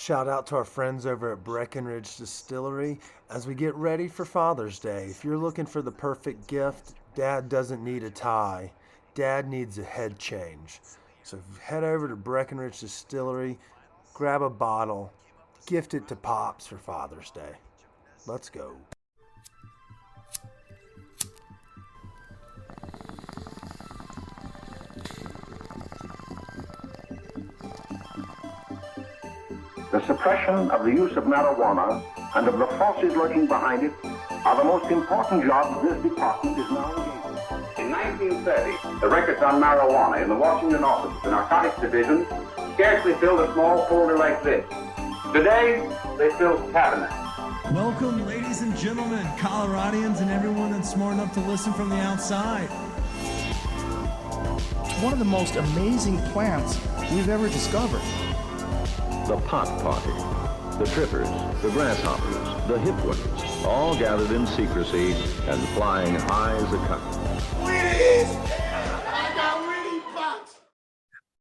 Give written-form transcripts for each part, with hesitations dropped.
Shout out to our friends over at Breckenridge Distillery as we get ready for Father's Day. If you're looking for the perfect gift, Dad doesn't need a tie. Dad needs a head change. So head over to Breckenridge Distillery, grab a bottle, gift it to Pops for Father's Day. Let's go. The suppression of the use of marijuana and of the forces lurking behind it are the most important jobs this department is now engaged in. In 1930, the records on marijuana in the Washington office of the Narcotics Division scarcely filled a small folder like this. Today, they fill cabinets. Welcome, ladies and gentlemen, Coloradians and everyone that's smart enough to listen from the outside. It's one of the most amazing plants we've ever discovered. The pot party, the trippers, the grasshoppers, the hip ones, all gathered in secrecy and flying high as a kite.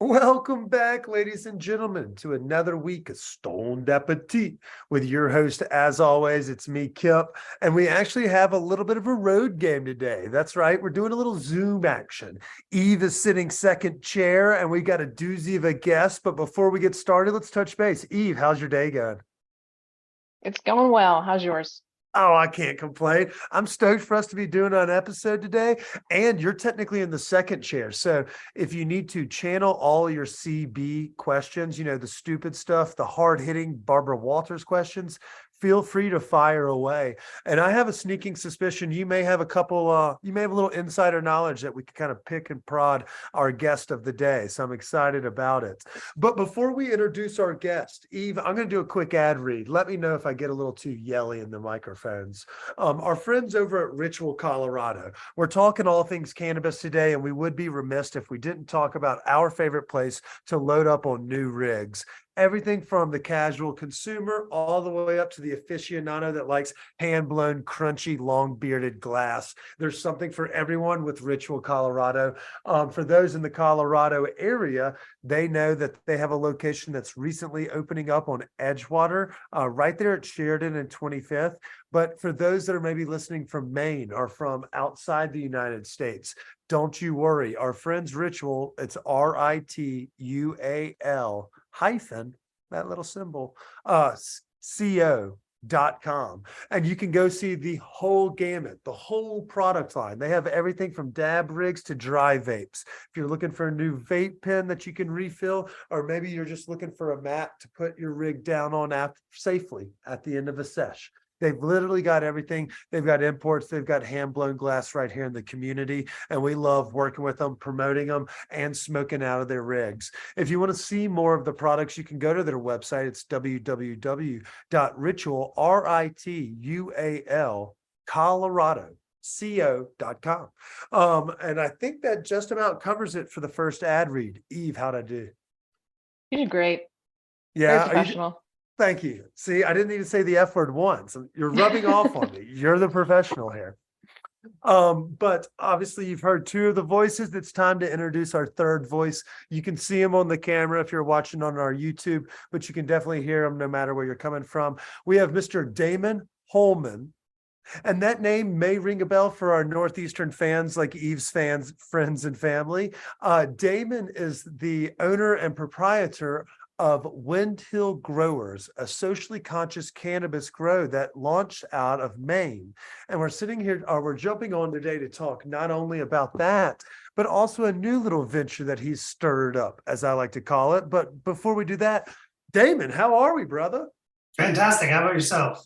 Welcome back, ladies and gentlemen, to another week of Stoned Appetit with your host, as always, it's me, Kip, and we actually have a little bit of a road game today. That's right, we're doing a little Zoom action. Eve is sitting second chair, and we got a doozy of a guest, but before we get started, let's touch base. Eve, how's your day going? It's going well. How's yours? Oh, I can't complain. I'm stoked for us to be doing an episode today. And you're technically in the second chair. So if you need to channel all your CB questions, you know, the stupid stuff, the hard hitting Barbara Walters questions, feel free to fire away. And I have a sneaking suspicion you may have a little insider knowledge that we can kind of pick and prod our guest of the day. So I'm excited about it. But before we introduce our guest, Eve, I'm going to do a quick ad read. Let me know if I get a little too yelly in the microphones. Our friends over at Ritual, Colorado, we're talking all things cannabis today, and we would be remiss if we didn't talk about our favorite place to load up on new rigs. Everything from the casual consumer all the way up to the aficionado that likes hand-blown, crunchy, long-bearded glass. There's something for everyone with Ritual, Colorado. For those in the Colorado area, they know that they have a location that's recently opening up on Edgewater, right there at Sheridan and 25th. But for those that are maybe listening from Maine or from outside the United States, don't you worry. Our friends Ritual, it's RITUAL hyphen, that little symbol, CO.com. And you can go see the whole gamut, the whole product line. They have everything from dab rigs to dry vapes. If you're looking for a new vape pen that you can refill, or maybe you're just looking for a mat to put your rig down on safely at the end of a sesh. They've literally got everything. They've got imports. They've got hand-blown glass right here in the community. And we love working with them, promoting them, and smoking out of their rigs. If you want to see more of the products, you can go to their website. It's www.ritual, RITUAL, Colorado, CO.com. And I think that just about covers it for the first ad read. Eve, how'd I do? You did great. Yeah. Very professional. Thank you. See, I didn't need to say the F word once. You're rubbing off on me. You're the professional here. But obviously you've heard two of the voices. It's time to introduce our third voice. You can see him on the camera if you're watching on our YouTube, but you can definitely hear him no matter where you're coming from. We have Mr. Damon Holman. And that name may ring a bell for our Northeastern fans, like Eve's fans, friends, and family. Damon is the owner and proprietor of Wind Hill Growers, a socially conscious cannabis grow that launched out of Maine. And we're sitting here, or we're jumping on today to talk not only about that, but also a new little venture that he's stirred up, as I like to call it. But before we do that, Damon, how are we, brother? Fantastic. How about yourself?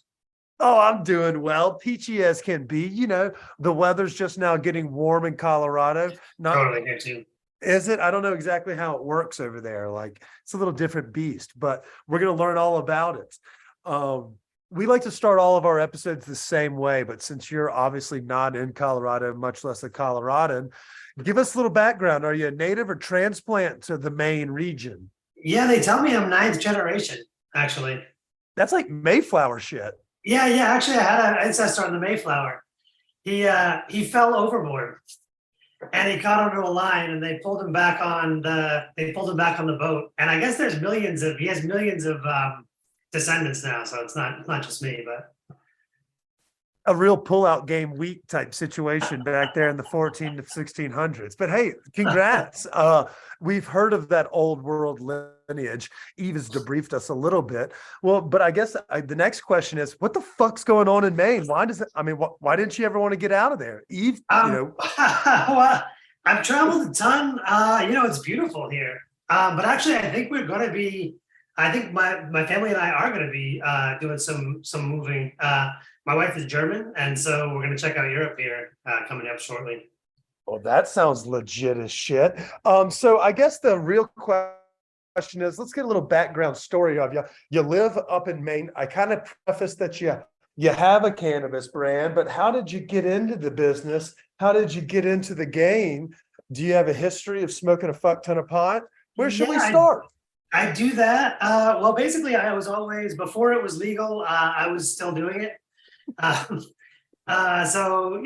Oh, I'm doing well. Peachy as can be. You know, the weather's just now getting warm in Colorado. Totally here too. Is it? I don't know exactly how it works over there. Like, it's a little different beast, but we're going to learn all about it. We like to start all of our episodes the same way, but since you're obviously not in Colorado, much less a Coloradan, give us a little background. Are you a native or transplant to the Maine region? Yeah, they tell me I'm ninth generation, actually. That's like Mayflower shit. Yeah. Actually, I had an ancestor on the Mayflower. He fell overboard. And he caught onto a line, and they pulled him back on the boat. And I guess he has millions of descendants now, so it's not just me, but A real pull-out game week type situation back there in the 14 to 1600s. But hey, congrats. We've heard of that old world lineage. Eve has debriefed us a little bit. Well, but I guess the next question is, what the fuck's going on in Maine? Why does it, I mean, why didn't you ever want to get out of there? Eve, well, I've traveled a ton. It's beautiful here. But actually, I think we're going to be. I think my family and I are going to be doing some moving. My wife is German, and so we're going to check out Europe here coming up shortly. well, that sounds legit as shit. So I guess the real question is, let's get a little background story of you. You live up in Maine. I kind of preface that you have a cannabis brand, but how did you get into the business? How did you get into the game? Do you have a history of smoking a fuck ton of pot? Where should we start? I do that. Well, basically, I was always, before it was legal, I was still doing it. So,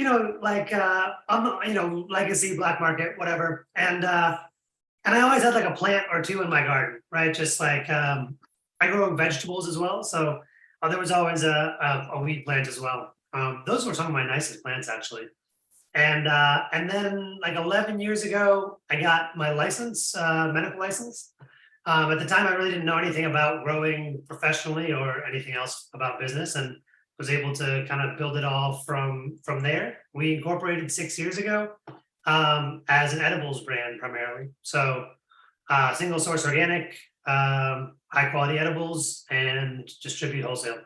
legacy, black market, whatever. And I always had like a plant or two in my garden, right? Just like, I grow vegetables as well. So there was always a weed plant as well. Those were some of my nicest plants, actually. And then like 11 years ago, I got my license, medical license. At the time, I really didn't know anything about growing professionally or anything else about business, and was able to kind of build it all from there. We incorporated 6 years ago as an edibles brand primarily. So single source organic, high quality edibles, and distribute wholesale.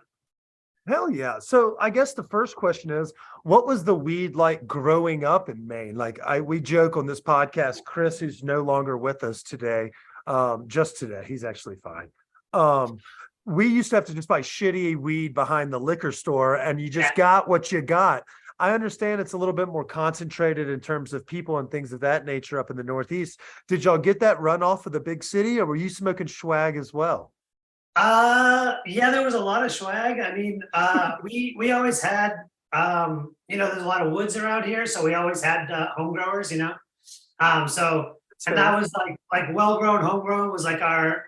Hell yeah. So I guess the first question is, what was the weed like growing up in Maine? Like we joke on this podcast, Chris, who's no longer with us today, just today, he's actually fine. We used to have to just buy shitty weed behind the liquor store, and you just got what you got. I understand it's a little bit more concentrated in terms of people and things of that nature up in the Northeast. Did y'all get that runoff of the big city, or were you smoking swag as well? Yeah, there was a lot of swag. I mean, we always had, there's a lot of woods around here, so we always had home growers, and that was like well-grown, homegrown was like our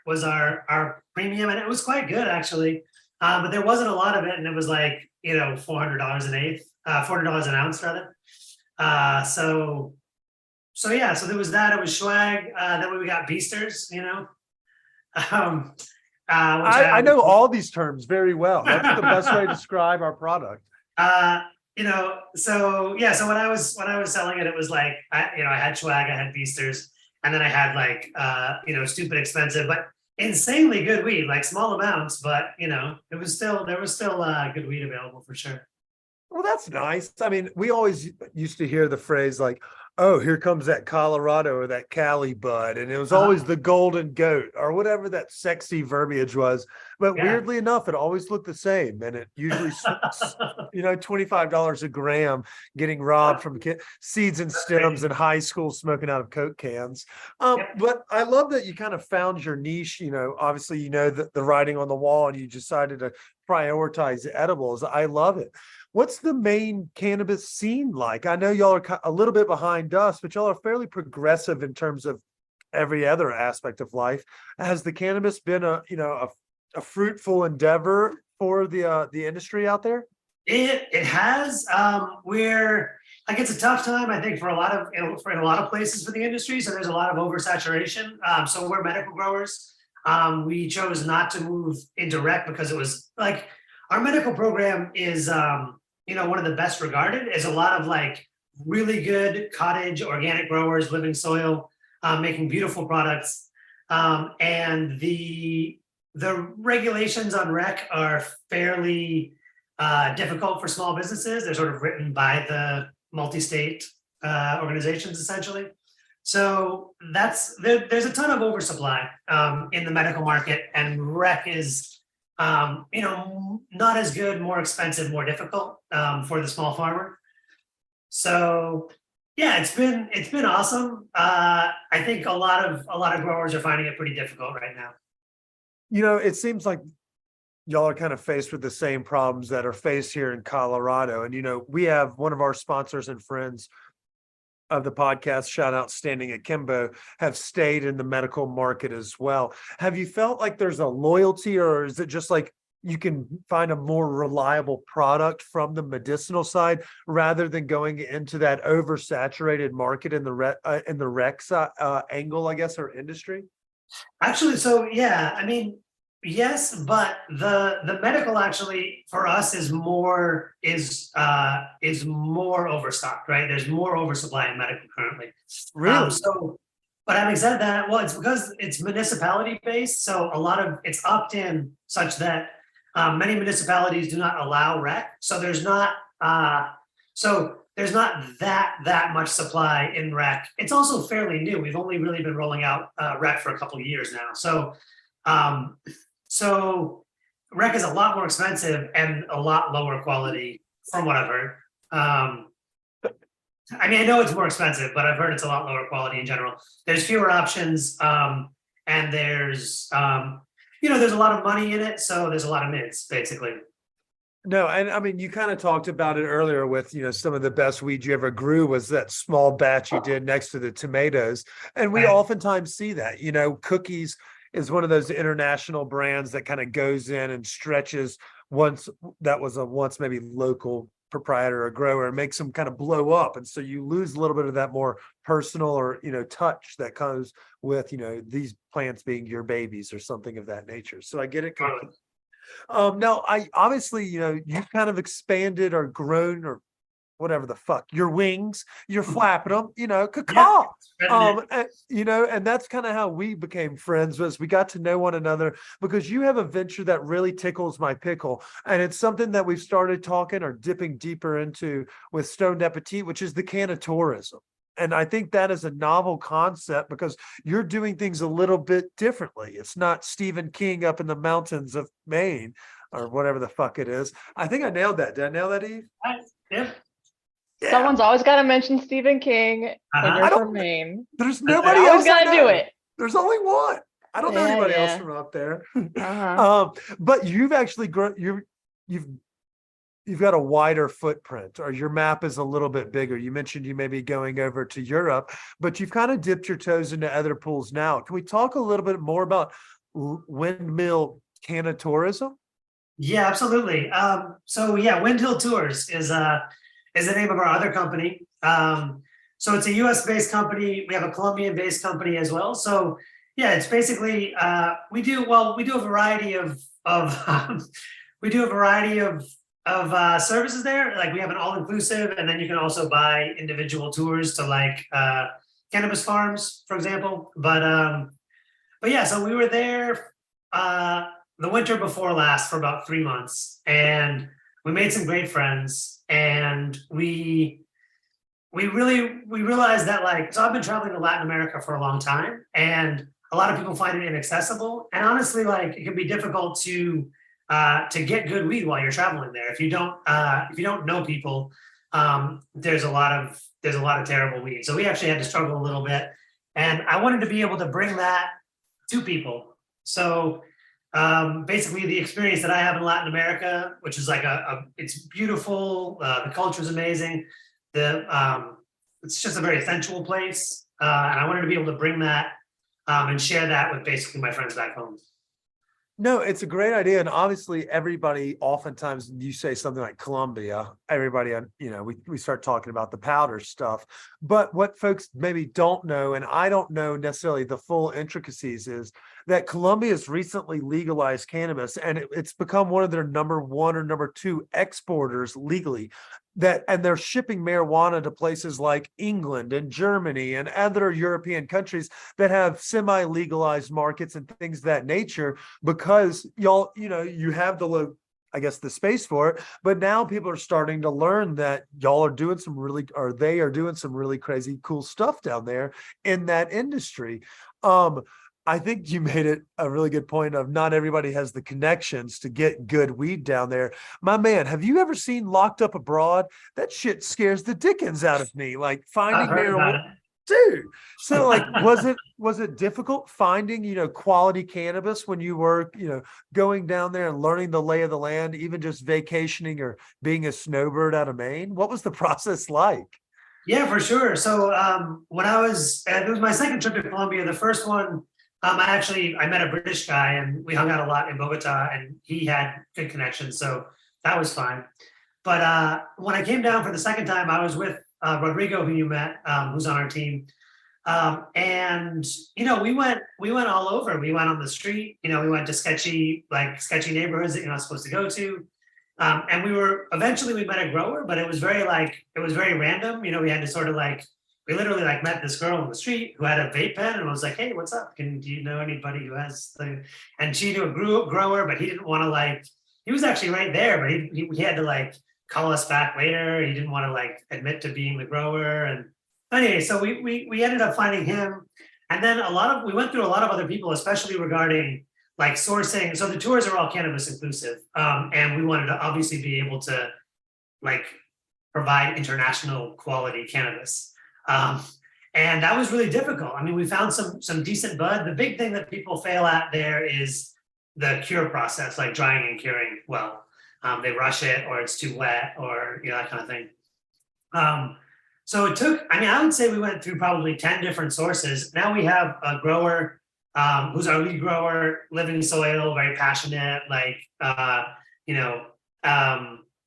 premium, and it was quite good actually. But there wasn't a lot of it, and it was like $400 an eighth, $400 an ounce rather. So there was that. It was swag. Then we got beasters, I know all these terms very well. That's the best way to describe our product. So when I was selling it, it was like I had swag, I had beasters, and then I had like stupid expensive but insanely good weed, like small amounts, but there was still good weed available for sure. Well, that's nice. I mean, we always used to hear the phrase like, oh, here comes that Colorado or that Cali bud. And it was always the golden goat or whatever that sexy verbiage was. But weirdly enough, it always looked the same. And it usually, $25 a gram getting robbed from seeds and stems in high school smoking out of Coke cans. But I love that you kind of found your niche. Obviously, the writing on the wall, and you decided to prioritize edibles. I love it. What's the Maine cannabis scene like? I know y'all are a little bit behind us, but y'all are fairly progressive in terms of every other aspect of life. Has the cannabis been a fruitful endeavor for the industry out there? It has. We're like, it's a tough time, I think, for a lot of places for the industry. So there's a lot of oversaturation. So we're medical growers. We chose not to move into rec because it was like, our medical program is one of the best regarded. Is a lot of like really good cottage organic growers, living soil, making beautiful products. And the regulations on rec are fairly difficult for small businesses. They're sort of written by the multi-state organizations essentially. So there's a ton of oversupply in the medical market, and rec is not as good, more expensive, more difficult for the small farmer. So yeah, it's been awesome. I think a lot of growers are finding it pretty difficult right now. It seems like y'all are kind of faced with the same problems that are faced here in Colorado. And, we have one of our sponsors and friends of the podcast, shout out Standing Akimbo, have stayed in the medical market as well. Have you felt like there's a loyalty, or is it just like you can find a more reliable product from the medicinal side rather than going into that oversaturated market in the rec angle, I guess, or industry? Actually, so yeah, I mean, yes, but the medical actually for us is more overstocked, right? There's more oversupply in medical currently. Really? So, but having said that, well, it's because it's municipality based, so a lot of it's opt-in such that many municipalities do not allow rec. So there's not that much supply in rec. It's also fairly new. We've only really been rolling out rec for a couple of years now. So rec is a lot more expensive and a lot lower quality from what I've heard. I mean, I know it's more expensive, but I've heard it's a lot lower quality in general. There's fewer options, and there's there's a lot of money in it, so there's a lot of mids, basically. No, and I mean, you kind of talked about it earlier with, some of the best weed you ever grew was that small batch you did next to the tomatoes. And we Right. oftentimes see that, Cookies is one of those international brands that kind of goes in and stretches once maybe local proprietor or grower and makes them kind of blow up. And so you lose a little bit of that more personal or, touch that comes with, these plants being your babies or something of that nature. So I get it completely. Now I obviously, you've kind of expanded or grown or whatever the fuck, your wings, you're flapping them, cacaw. And that's kind of how we became friends, was we got to know one another because you have a venture that really tickles my pickle. And it's something that we've started talking or dipping deeper into with Stoned Appetit, which is the canatourism. And I think that is a novel concept because you're doing things a little bit differently. It's not Stephen King up in the mountains of Maine or whatever the fuck it is. I think I nailed that. Did I nail that, Eve? Yeah. Yeah. Someone's always got to mention Stephen King when I you're don't- from Maine. There's nobody Always else. I got to know. do it. There's only one. I don't know Yeah, anybody else yeah. from up there. Uh-huh. But you've actually grown. You've got a wider footprint, or your map is a little bit bigger. You mentioned you may be going over to Europe, but you've kind of dipped your toes into other pools now. Can we talk a little bit more about windmill canatourism? Yeah, absolutely. So yeah, Wind Hill Tours is the name of our other company. So it's a US based company. We have a Colombian based company as well. So yeah, it's basically we do a variety of we do a variety of services there. Like we have an all inclusive, and then you can also buy individual tours to like cannabis farms, for example. But yeah, so we were there the winter before last for about 3 months, and we made some great friends, and we realized that so I've been traveling to Latin America for a long time, and a lot of people find it inaccessible, and honestly, it can be difficult to get good weed while you're traveling there. If you don't know people, there's a lot of terrible weed. So we actually had to struggle a little bit, and I wanted to be able to bring that to people. So basically the experience that I have in Latin America, which is it's beautiful. The culture is amazing. It's just a very sensual place. And I wanted to be able to bring that and share that with basically my friends back home. No, it's a great idea. And obviously everybody, oftentimes you say something like Colombia, everybody, we start talking about the powder stuff, but what folks maybe don't know, and I don't know necessarily the full intricacies, is that Colombia has recently legalized cannabis, and it's become one of their number one or number two exporters legally. And they're shipping marijuana to places like England and Germany and other European countries that have semi-legalized markets and things of that nature, because y'all, you have the space for it. But now people are starting to learn that y'all are doing they are doing some really crazy cool stuff down there in that industry. I think you made it a really good point of not everybody has the connections to get good weed down there. My man, have you ever seen Locked Up Abroad? That shit scares the dickens out of me. Like finding marijuana. Dude. So was it difficult finding, quality cannabis when you were, going down there and learning the lay of the land, even just vacationing or being a snowbird out of Maine? What was the process like? Yeah, for sure. So when it was my second trip to Colombia. The first one, I met a British guy and we hung out a lot in Bogota and he had good connections. So that was fine. But when I came down for the second time, I was with Rodrigo, who you met, who's on our team. And we went all over. We went on the street, we went to sketchy neighborhoods that you're not supposed to go to. And eventually we met a grower, but it was very random. We had to sort of we literally met this girl on the street who had a vape pen and was like, "Hey, what's up? Do you know anybody who has and she knew a grower, but he didn't want to he was actually right there, but he had to call us back later. He didn't want to admit to being the grower. And anyway, so we ended up finding him. And then we went through a lot of other people, especially regarding sourcing. So the tours are all cannabis inclusive. And we wanted to obviously be able to provide international quality cannabis. And that was really difficult. I mean, we found some decent bud. The big thing that people fail at there is the cure process, like drying and curing well. They rush it, or it's too wet, or that kind of thing. So it took, I would say we went through probably 10 different sources. Now we have a grower who's our lead grower, living soil, very passionate,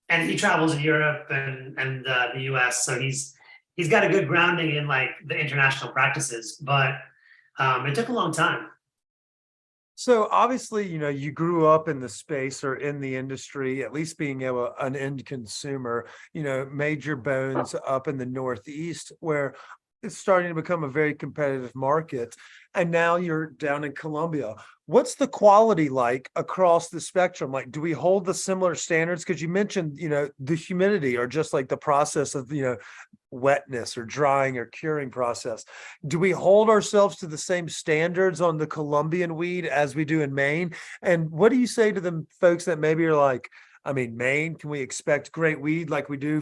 and he travels in Europe and the US. So he's got a good grounding in the international practices, but it took a long time. So obviously, you grew up in the space or in the industry, at least being an end consumer, made your bones up in the Northeast where it's starting to become a very competitive market. And now you're down in Colombia. What's the quality like across the spectrum? Do we hold the similar standards? Because you mentioned, the humidity or just the process of, wetness or drying or curing process. Do we hold ourselves to the same standards on the Colombian weed as we do in Maine? And what do you say to them folks that maybe are Maine, can we expect great weed like we do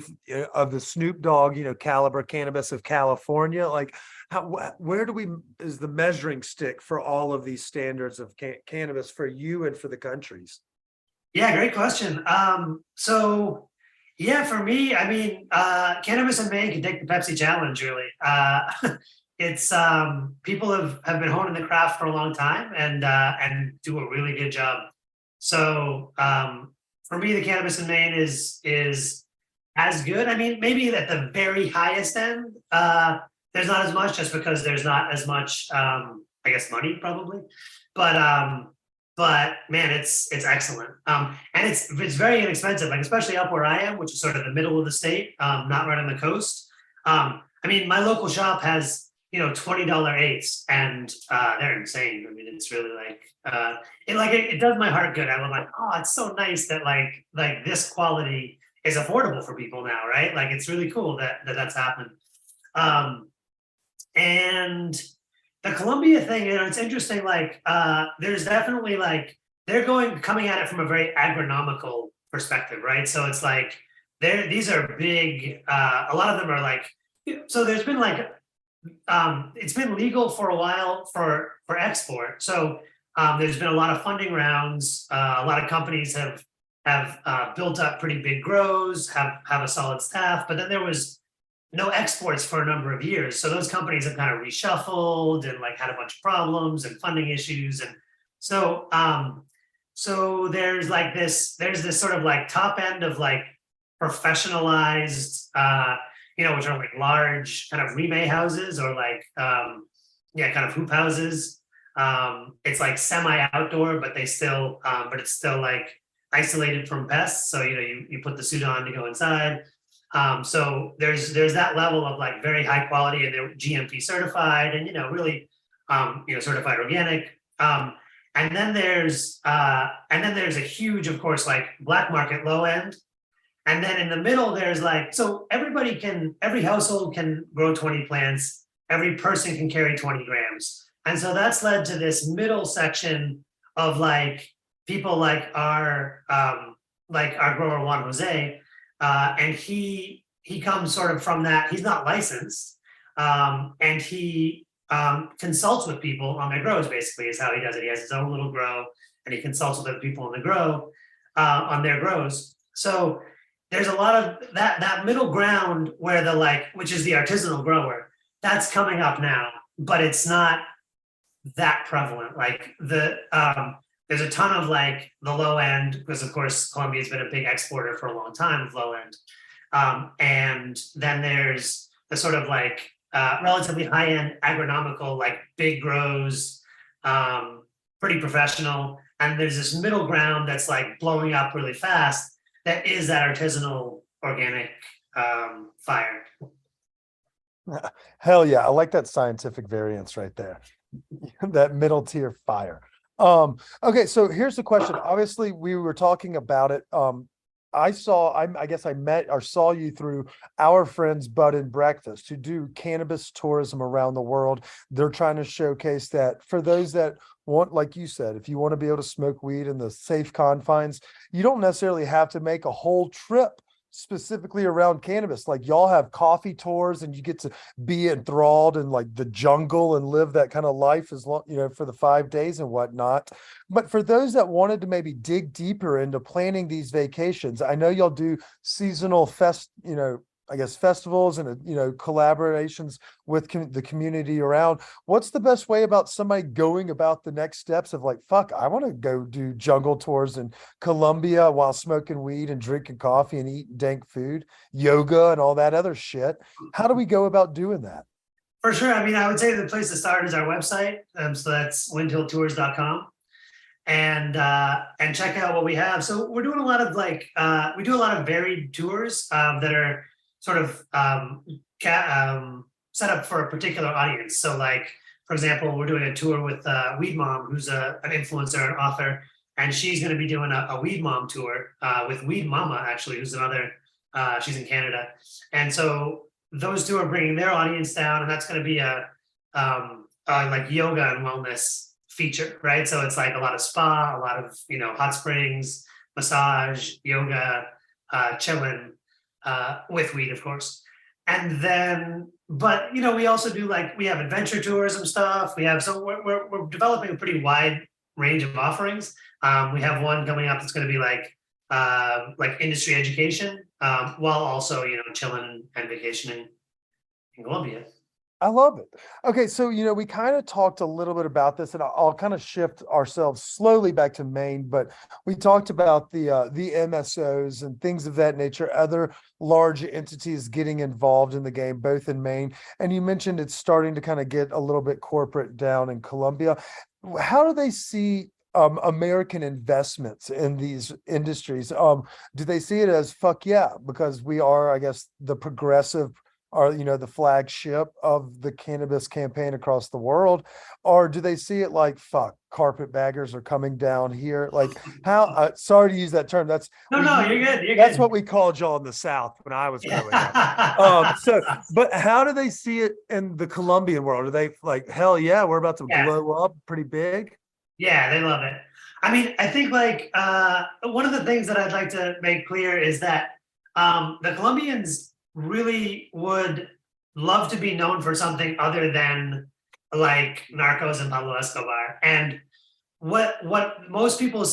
of the Snoop Dogg, caliber cannabis of California? Where is the measuring stick for all of these standards of cannabis for you and for the countries? Yeah, great question. So yeah, for me, cannabis in Maine can take the Pepsi challenge, really. It's people have been honing the craft for a long time and do a really good job. So for me, the cannabis in Maine is as good. Maybe at the very highest end, there's not as much, just because there's not as much, money probably. But man, it's excellent. And it's very inexpensive, especially up where I am, which is sort of the middle of the state, not right on the coast. My local shop has, $20 eighths, and they're insane. It's really it does my heart good. I'm oh, it's so nice that this quality is affordable for people now, right? It's really cool that's happened. And the Colombia thing, it's interesting. There's definitely they're coming at it from a very agronomical perspective, right? So it's these are big. A lot of them are so there's been it's been legal for a while for export. So there's been a lot of funding rounds. A lot of companies have built up pretty big grows, have a solid staff, but then there was no exports for a number of years. So those companies have kind of reshuffled and had a bunch of problems and funding issues. And so so there's this sort of top end of professionalized which are large kind of remake houses or kind of hoop houses. It's semi-outdoor, but it's still isolated from pests. So you put the suit on to go inside. So there's that level of very high quality, and they're GMP certified and really certified organic. And then there's a huge, of course, black market low end. And then in the middle, there's so every household can grow 20 plants, every person can carry 20 grams. And so that's led to this middle section of people our grower Juan Jose. And he comes sort of from that. He's not licensed, and he consults with people on their grows. Basically, is how he does it. He has his own little grow, and he consults with other people on the grow, on their grows. So there's a lot of that middle ground where which is the artisanal grower, that's coming up now, but it's not that prevalent. Like there's a ton of like the low end, because of course Colombia's been a big exporter for a long time of low end. And then there's the sort of like relatively high end agronomical, like big grows, pretty professional. And there's this middle ground that's like blowing up really fast. That is that artisanal organic fire. Hell yeah, I like that scientific variance right there. That middle tier fire. Okay, so here's the question. Obviously, we were talking about it. I guess I met or saw you through our friends Bud and Breakfast, who do cannabis tourism around the world. They're trying to showcase that for those that want, like you said, if you want to be able to smoke weed in the safe confines, you don't necessarily have to make a whole trip specifically around cannabis. Like y'all have coffee tours and you get to be enthralled in like the jungle and live that kind of life as long, for the 5 days and whatnot. But for those that wanted to maybe dig deeper into planning these vacations, I know y'all do seasonal I guess festivals and, collaborations with the community around. What's the best way about somebody going about the next steps of like, fuck, I want to go do jungle tours in Colombia while smoking weed and drinking coffee and eating dank food, yoga and all that other shit. How do we go about doing that? For sure. I mean, I would say the place to start is our website. So that's windhilltours.com. And check out what we have. So we're doing a lot of we do a lot of varied tours that are sort of set up for a particular audience. So like, for example, we're doing a tour with Weed Mom, who's an influencer and author, and she's going to be doing a Weed Mom tour with Weed Mama, actually, who's another, she's in Canada. And so those two are bringing their audience down, and that's going to be a like yoga and wellness feature, right? So it's like a lot of spa, a lot of, hot springs, massage, yoga, chilling, with weed, of course. And then, but, we also do we have adventure tourism stuff. So we're developing a pretty wide range of offerings. We have one coming up that's going to be like industry education, while also, chilling and vacationing in Colombia. I love it. Okay, so we kind of talked a little bit about this, and I'll kind of shift ourselves slowly back to Maine, but we talked about the MSOs and things of that nature, other large entities getting involved in the game, both in Maine, and you mentioned it's starting to kind of get a little bit corporate down in Colombia. How do they see American investments in these industries? Do they see it as fuck yeah, because we are, I guess, the progressive are, the flagship of the cannabis campaign across the world? Or do they see it like, fuck, carpetbaggers are coming down here? Like how, sorry to use that term. That's No, you're good. That's what we called y'all in the South when I was growing up. But how do they see it in the Colombian world? Are they like, hell yeah, we're about to blow up pretty big? Yeah, they love it. I mean, I think one of the things that I'd like to make clear is that the Colombians really would love to be known for something other than like Narcos and Pablo Escobar. And what most people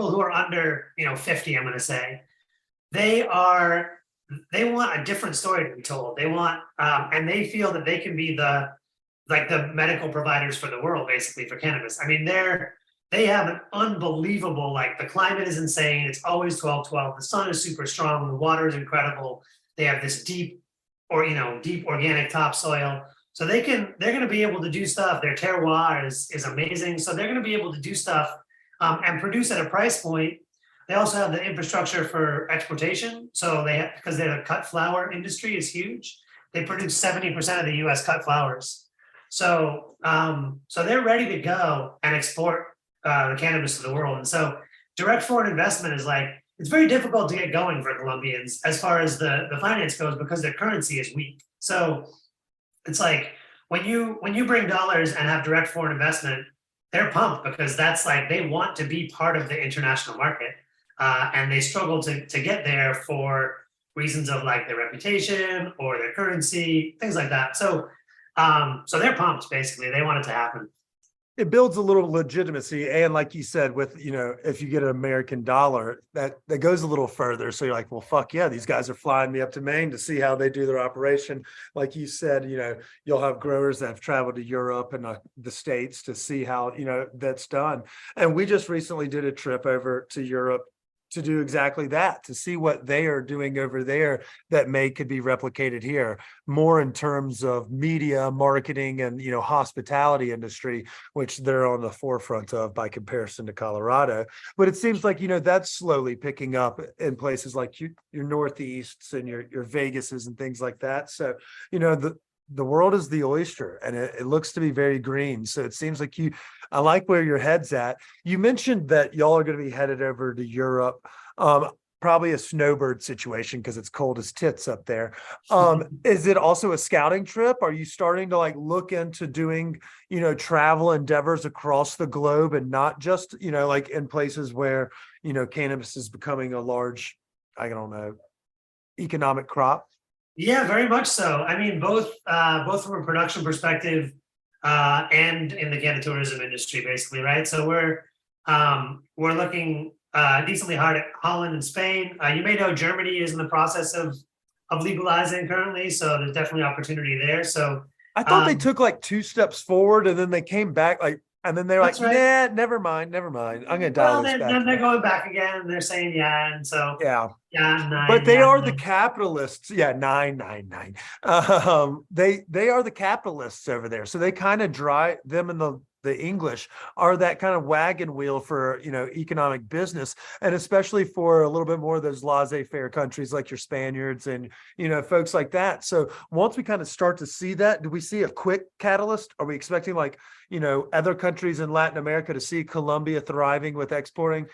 who are under 50, I'm going to say, they want a different story to be told. They want and they feel that they can be the medical providers for the world, basically, for cannabis. I mean, they have an unbelievable, the climate is insane. It's always 12-12. The sun is super strong. The water is incredible. They have this deep organic topsoil. So they're going to be able to do stuff. Their terroir is amazing. So they're going to be able to do stuff and produce at a price point. They also have the infrastructure for exportation. So because the cut flower industry is huge. They produce 70% of the US cut flowers. So they're ready to go and export the cannabis to the world. And so direct foreign investment is it's very difficult to get going for Colombians as far as the finance goes, because their currency is weak. So it's when you bring dollars and have direct foreign investment, they're pumped, because that's they want to be part of the international market. And they struggle to get there for reasons of their reputation or their currency, things like that. So they're pumped, basically. They want it to happen. it builds a little legitimacy. And like you said, with, if you get an American dollar, that goes a little further. So you're like, well, fuck yeah, these guys are flying me up to Maine to see how they do their operation. Like you said, you'll have growers that have traveled to Europe and the States to see how, that's done. And we just recently did a trip over to Europe to do exactly that, to see what they are doing over there that could be replicated here, more in terms of media, marketing, and, hospitality industry, which they're on the forefront of by comparison to Colorado. But it seems like, that's slowly picking up in places like your Northeasts and your Vegases and things like that. So, the world is the oyster, and it looks to be very green. So it seems like I like where your head's at. You mentioned that y'all are going to be headed over to Europe, probably a snowbird situation because it's cold as tits up there. Is it also a scouting trip? Are you starting to look into doing, travel endeavors across the globe, and not just, in places where, cannabis is becoming a large, I don't know, economic crop? Yeah, very much so. I mean, both from a production perspective and in the cannabis tourism industry, basically, right? So we're looking decently hard at Holland and Spain. You may know Germany is in the process of legalizing currently, so there's definitely opportunity there. So I thought they took 2 steps forward and then they came back and then they're like, right. Nah, never mind. I'm gonna dial this back. Then they're going back again, and they're saying and so yeah. 9, But they are 9. the capitalists. Yeah, 999. They are the capitalists over there. So they kind of drive them, and the English are that kind of wagon wheel for, economic business, and especially for a little bit more of those laissez-faire countries like your Spaniards and, folks like that. So once we kind of start to see that, do we see a quick catalyst? Are we expecting other countries in Latin America to see Colombia thriving with exporting,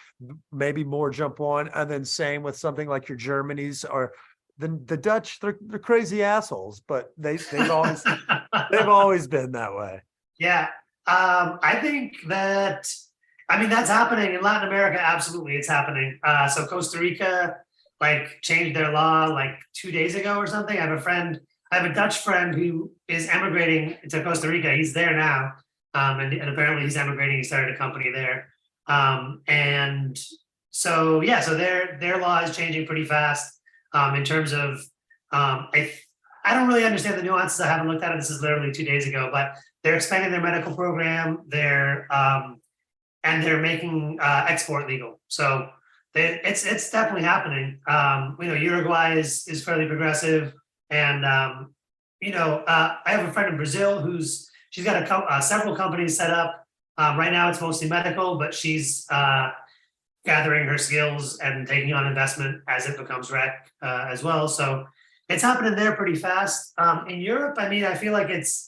maybe more jump on, and then same with something like your Germanys or the Dutch? They're crazy assholes, but they've always been that way. Yeah. I think that's happening in Latin America. Absolutely. It's happening. So Costa Rica, changed their law 2 days ago or something. I have a Dutch friend who is emigrating to Costa Rica. He's there now. And apparently he's emigrating. He started a company there. And so their law is changing pretty fast, in terms of, I don't really understand the nuances. I haven't looked at it. This is literally 2 days ago, but they're expanding their medical program. They're making export legal. So it's definitely happening. Uruguay is fairly progressive, and I have a friend in Brazil she's got several companies set up. Right now, it's mostly medical, but she's gathering her skills and taking on investment as it becomes rec as well. So it's happening there pretty fast. In Europe, I feel like it's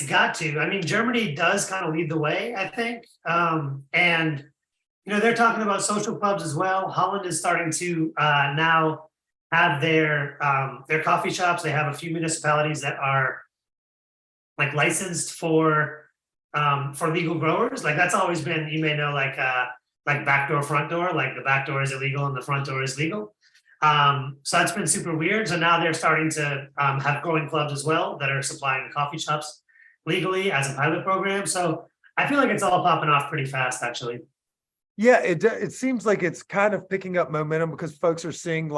got to. Germany does kind of lead the way, I think. And they're talking about social clubs as well. Holland is starting to now have their coffee shops. They have a few municipalities that are licensed for legal growers. That's always been, you may know, backdoor, front door. The back door is illegal and the front door is legal. So that's been super weird. So now they're starting to have growing clubs as well that are supplying the coffee shops legally as a pilot program. So I feel like it's all popping off pretty fast, actually. Yeah, it seems like it's kind of picking up momentum because folks are seeing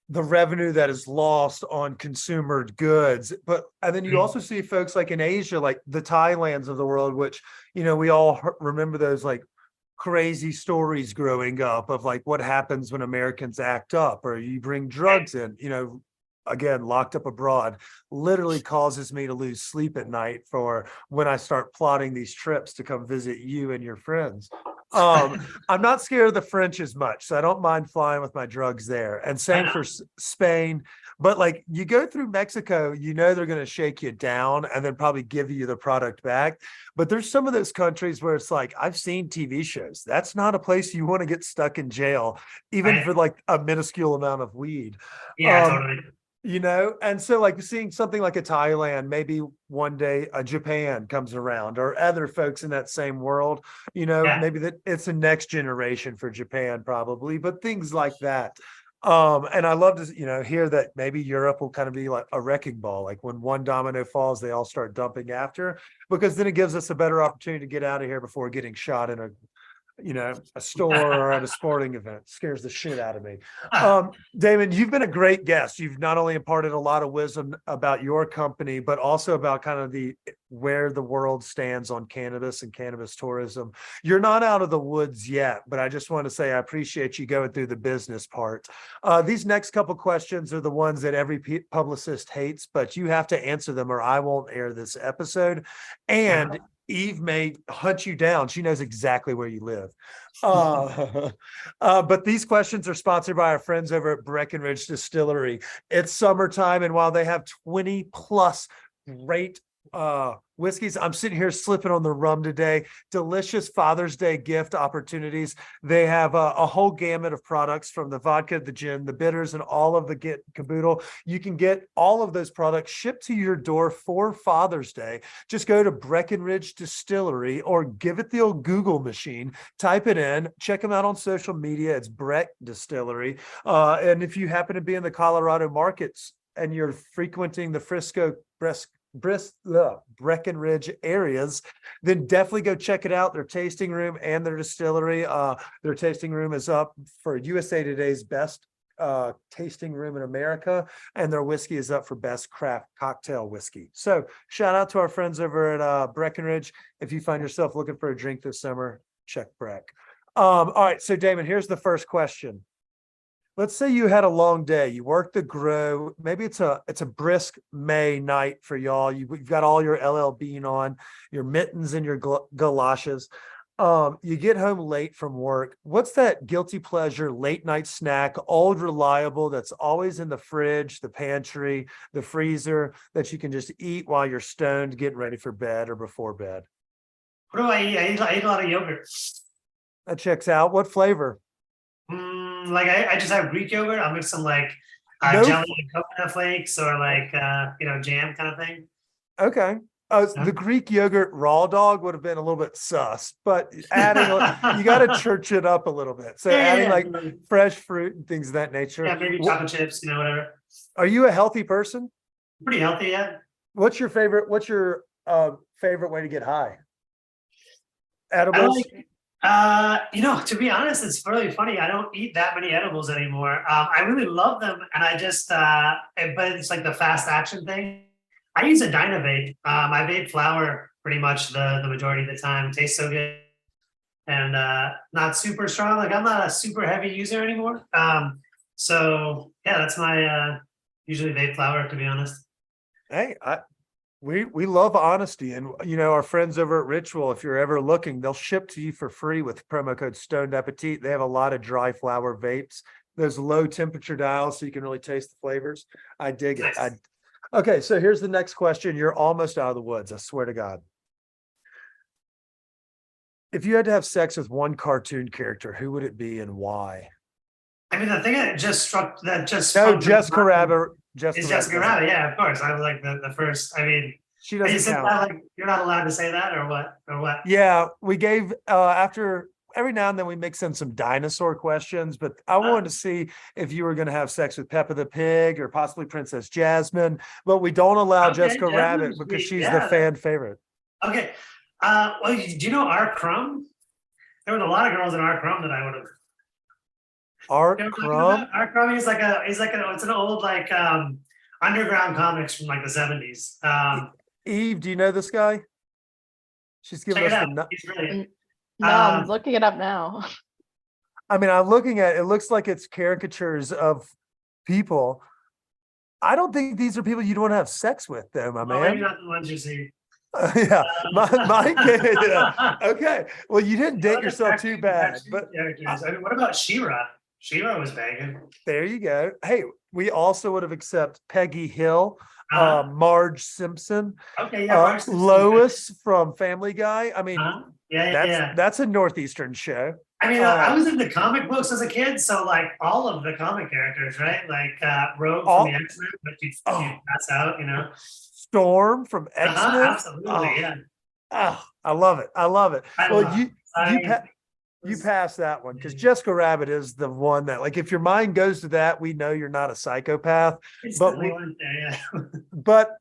the revenue that is lost on consumer goods. And then you also see folks in Asia, the Thailands of the world, which, we all remember those crazy stories growing up of what happens when Americans act up or you bring drugs in, again, locked up abroad, literally causes me to lose sleep at night for when I start plotting these trips to come visit you and your friends. I'm not scared of the French as much, so I don't mind flying with my drugs there. And same for Spain. But you go through Mexico, they're going to shake you down and then probably give you the product back. But there's some of those countries where it's I've seen TV shows. That's not a place you want to get stuck in jail, even for a minuscule amount of weed. Yeah, totally. And so seeing something like a Thailand, maybe one day a Japan comes around or other folks in that same world, maybe that it's a next generation for Japan probably, but things like that. And I love to, hear that maybe Europe will kind of be like a wrecking ball. Like when one domino falls, they all start dumping after, because then it gives us a better opportunity to get out of here before getting shot in a store or at a sporting event. Scares the shit out of me. Damon, you've been a great guest. You've not only imparted a lot of wisdom about your company, but also about kind of where the world stands on cannabis and cannabis tourism. You're not out of the woods yet, but I just want to say I appreciate you going through the business part. These next couple questions are the ones that every publicist hates, but you have to answer them or I won't air this episode. And Eve may hunt you down. She knows exactly where you live. But these questions are sponsored by our friends over at Breckenridge Distillery. It's summertime, and while they have 20 plus great whiskeys, I'm sitting here slipping on the rum today. Delicious Father's Day gift opportunities. They have a whole gamut of products, from the vodka, the gin, the bitters, and all of the caboodle. You can get all of those products shipped to your door for Father's Day. Just go to Breckenridge Distillery or give it the old Google machine, type it in, check them out on social media. It's Breck Distillery. And if you happen to be in the Colorado markets and you're frequenting the Frisco, Breckenridge areas, then definitely go check it out. Their tasting room and their distillery. Their tasting room is up for USA Today's best tasting room in America, and their whiskey is up for best craft cocktail whiskey. So shout out to our friends over at Breckenridge. If you find yourself looking for a drink this summer, check Breck. All right, so Damon, here's the first question. Let's say you had a long day. You worked the grow. Maybe it's a brisk May night for y'all. You've got all your LL Bean on, your mittens and your galoshes. You get home late from work. What's that guilty pleasure late night snack, old reliable, that's always in the fridge, the pantry, the freezer, that you can just eat while you're stoned, getting ready for bed or before bed? What do I eat? I eat a lot of yogurt. That checks out. What flavor? Like I just have Greek yogurt. I'll mix some like No. jelly and coconut flakes, or like jam kind of thing. Okay. The Greek yogurt raw dog would have been a little bit sus, but adding you got to church it up a little bit. So adding like fresh fruit and things of that nature. Yeah, maybe chocolate chips, whatever. Are you a healthy person? Pretty healthy, yeah. What's your favorite way to get high? Edibles? To be honest, it's really funny. I don't eat that many edibles anymore. I really love them, and I just, but it's like the fast action thing. I use a Dynavape. I vape flower pretty much the majority of the time. It tastes so good, and not super strong. Like I'm not a super heavy user anymore. So yeah, that's my usually vape flower, to be honest. Hey, we love honesty, and our friends over at Ritual, if you're ever looking, they'll ship to you for free with promo code Stoned Appetit. They have a lot of dry flower vapes. There's low temperature dials, so you can really taste the flavors. I dig it. Okay, so here's the next question. You're almost out of the woods, I swear to God. If you had to have sex with one cartoon character, who would it be and why? I mean, the thing that just struck Jessica Rabbit. Jessica Rabbit, yeah, of course. I was like the first. I mean, she doesn't count. Like you're not allowed to say that, or what? Yeah, we gave after every now and then we mix in some dinosaur questions, but I wanted to see if you were going to have sex with Peppa the Pig or possibly Princess Jasmine, but we don't allow Jessica Rabbit because she's the fan favorite. Okay. Well, do you know Art Crumb? There was a lot of girls in Art Crumb that I would have. Art Crumb? Art Crumb is it's an old like underground comics from like the 70s. Eve, do you know this guy? She's giving us the He's brilliant. No, I'm looking it up now. I mean, I'm looking at it, looks like it's caricatures of people. I don't think these are people you'd want to have sex with, though, my man. Maybe not the ones you see. Yeah, my kid. Yeah. Okay, well, you didn't date yourself too bad, but I mean, what about She-Ra? She-Ra was banging. There you go. Hey, we also would have accepted Peggy Hill, Marge Simpson, okay, yeah, Marge Simpson. Lois from Family Guy. I mean, that's a Northeastern show. I mean, I was into comic books as a kid, so like all of the comic characters, right? Like Rogue from the X-Men, but you'd pass out, Storm from X-Men. Absolutely, yeah. Oh, I love it. You passed that one because Jessica Rabbit is the one that, like, if your mind goes to that, we know you're not a psychopath. Instantly went there, yeah. But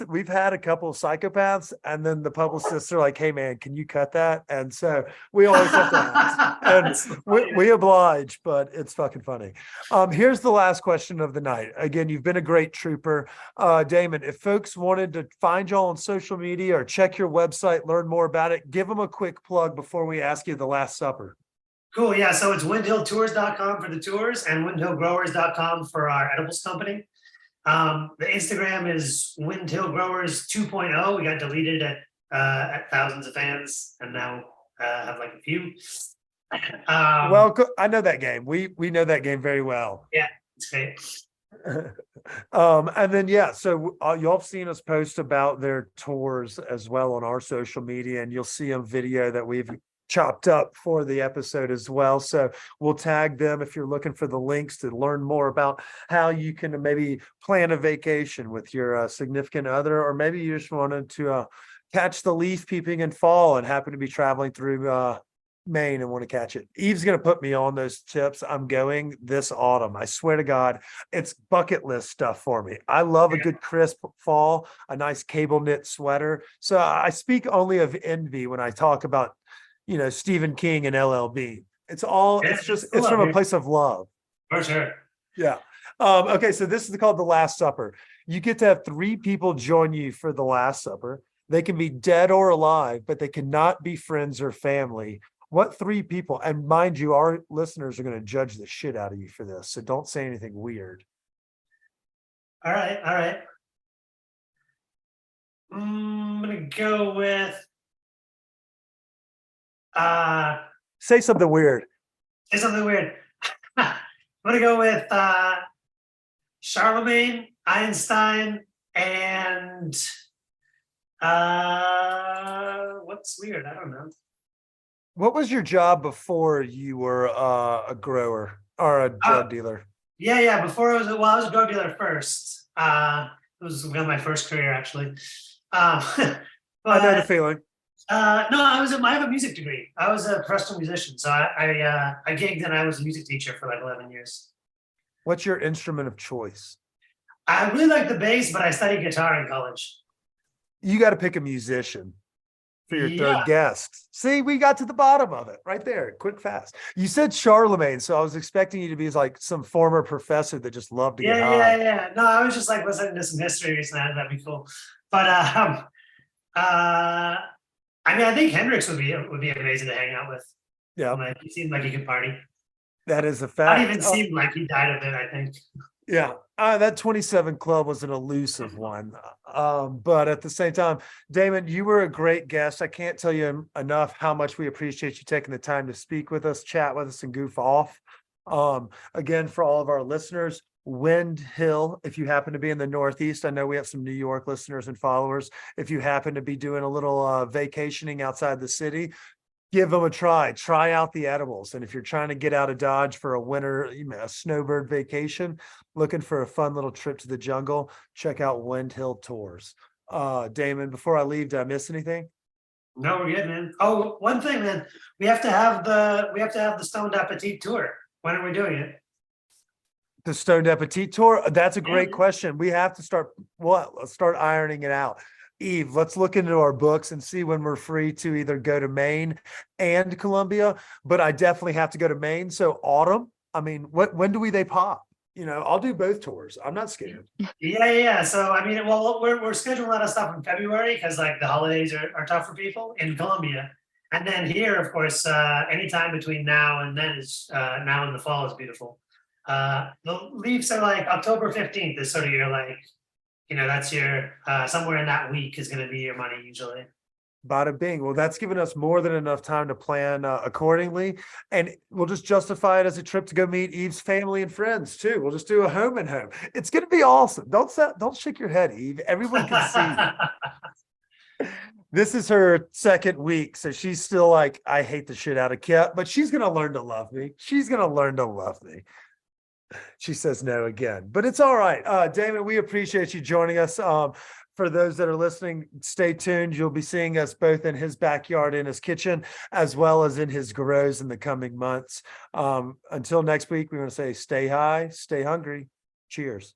we've had a couple of psychopaths, and then the publicists are like, "Hey, man, can you cut that?" And so we always have to ask, and That's so we oblige. But it's fucking funny. Here's the last question of the night. Again, you've been a great trooper, Damon. If folks wanted to find y'all on social media or check your website, learn more about it, give them a quick plug before we ask you the last supper. Cool. Yeah. So it's windhilltours.com for the tours and windhillgrowers.com for our edibles company. The Instagram is Wind Hill Growers 2.0. We got deleted at thousands of fans and now have like a few. Well, I know that game. We know that game very well. Yeah, it's great. And then, yeah, so y'all have seen us post about their tours as well on our social media, and you'll see a video that we've chopped up for the episode as well. So we'll tag them if you're looking for the links to learn more about how you can maybe plan a vacation with your significant other, or maybe you just wanted to catch the leaf peeping in fall and happen to be traveling through Maine and want to catch it. Eve's going to put me on those tips. I'm going this autumn. I swear to God, it's bucket list stuff for me. I love a good crisp fall, a nice cable knit sweater. So I speak only of envy when I talk about, Stephen King and LLB. It's from a place of love. For sure. Yeah. Okay. So this is called the Last Supper. You get to have 3 people join you for the Last Supper. They can be dead or alive, but they cannot be friends or family. What 3 people? And mind you, our listeners are going to judge the shit out of you for this. So don't say anything weird. All right. I'm going to go with say something weird. I'm gonna go with Charlemagne, Einstein, and what's weird? I don't know. What was your job before you were a grower or a drug dealer? Yeah. Before I was a drug dealer first. It was my first career actually. I know the feeling. No, I have a music degree. I was a professional musician, so I gigged and I was a music teacher for like 11 years. What's your instrument of choice? I really like the bass, but I studied guitar in college. You got to pick a musician for your third guest. See, we got to the bottom of it right there. Quick, fast. You said Charlemagne, so I was expecting you to be like some former professor that just loved to get high. Yeah. No, I was just like listening to some history recently. That'd be cool. But I think Hendrix would be amazing to hang out with. Yeah, like, he seemed like he could party. That is a fact. Not even seemed like he died of it, I think. Yeah, that 27 Club was an elusive one. But at the same time, Damon, you were a great guest. I can't tell you enough how much we appreciate you taking the time to speak with us, chat with us, and goof off. Again, for all of our listeners, Wind Hill, if you happen to be in the Northeast, I know we have some New York listeners and followers. If you happen to be doing a little vacationing outside the city, give them a try. Try out the edibles. And if you're trying to get out of Dodge for a winter, a snowbird vacation, looking for a fun little trip to the jungle, check out Wind Hill Tours. Damon, before I leave, did I miss anything? No, we're good, man. Oh, one thing, man. We have to have the Stoned Appetit tour. When are we doing it? The Stoned Appetit tour? That's a great question. We have to let's start ironing it out. Eve, let's look into our books and see when we're free to either go to Maine and Colombia, but I definitely have to go to Maine. So autumn, when do they pop? I'll do both tours. I'm not scared. Yeah. So, we're scheduling a lot of stuff in February because like the holidays are tough for people in Colombia. And then here, of course, anytime between now and then is now in the fall is beautiful. The leaves are like October 15th is sort of your like, that's your somewhere in that week is going to be your money usually. Bada bing. Well, that's given us more than enough time to plan accordingly. And we'll just justify it as a trip to go meet Eve's family and friends too. We'll just do a home and home. It's going to be awesome. Don't shake your head, Eve. Everyone can see. This is her second week. So she's still like, I hate the shit out of Kit, but she's going to learn to love me. She says no again, but it's all right. Damon, we appreciate you joining us. For for those that are listening, stay tuned. You'll be seeing us both in his backyard, in his kitchen, as well as in his grows in the coming months. Until next week, we want to say stay high, stay hungry. Cheers.